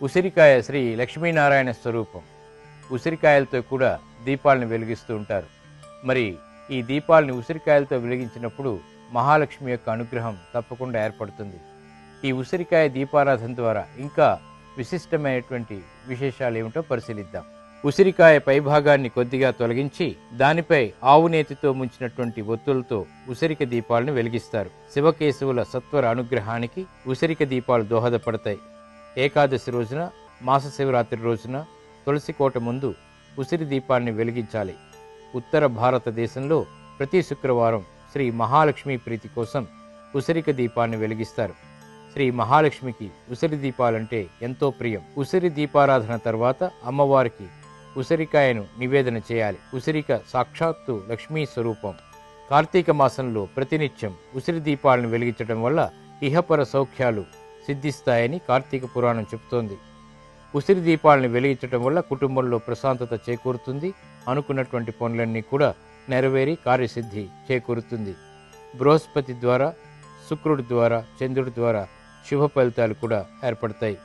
ఉసిరికాయ శ్రీ లక్ష్మీనారాయణ స్వరూపం. ఉసిరికాయలతో కూడా దీపాలను వెలిగిస్తూ ఉంటారు. మరి ఈ దీపాలని ఉసిరికాయలతో వెలిగించినప్పుడు మహాలక్ష్మి యొక్క అనుగ్రహం తప్పకుండా ఏర్పడుతుంది. ఈ ఉసిరికాయ దీపారాధన ద్వారా ఇంకా విశిష్టమైనటువంటి విశేషాలు ఏమిటో పరిశీలిద్దాం. ఉసిరికాయ పైభాగాన్ని కొద్దిగా తొలగించి దానిపై ఆవు నేతితో ముంచినటువంటి ఒత్తులతో ఉసిరిక దీపాలను వెలిగిస్తారు. శివకేశవుల సత్వర అనుగ్రహానికి ఉసిరిక దీపాలు దోహదపడతాయి. ఏకాదశి రోజున, మాస శివరాత్రి రోజున తులసి కోట ముందు ఉసిరి దీపాన్ని వెలిగించాలి. ఉత్తర భారతదేశంలో ప్రతి శుక్రవారం శ్రీ మహాలక్ష్మి ప్రీతి కోసం ఉసిరిక దీపాన్ని వెలిగిస్తారు. శ్రీ మహాలక్ష్మికి ఉసిరి దీపాలంటే ఎంతో ప్రియం. ఉసిరి దీపారాధన తర్వాత అమ్మవారికి ఉసిరికాయను నివేదన చేయాలి. ఉసిరిక సాక్షాత్తు లక్ష్మీ స్వరూపం. కార్తీక మాసంలో ప్రతినిత్యం ఉసిరి దీపాలను వెలిగించడం వల్ల ఇహపర సౌఖ్యాలు సిద్ధిస్తాయని కార్తీక పురాణం చెబుతోంది. ఉసిరి దీపాలను వెలిగించడం వల్ల కుటుంబంలో ప్రశాంతత చేకూరుతుంది. అనుకున్నటువంటి పనులన్నీ కూడా నెరవేరి కార్యసిద్ధి చేకూరుతుంది. బృహస్పతి ద్వారా, శుక్రుడి ద్వారా, చంద్రుడి ద్వారా శుభ ఫలితాలు కూడా ఏర్పడతాయి.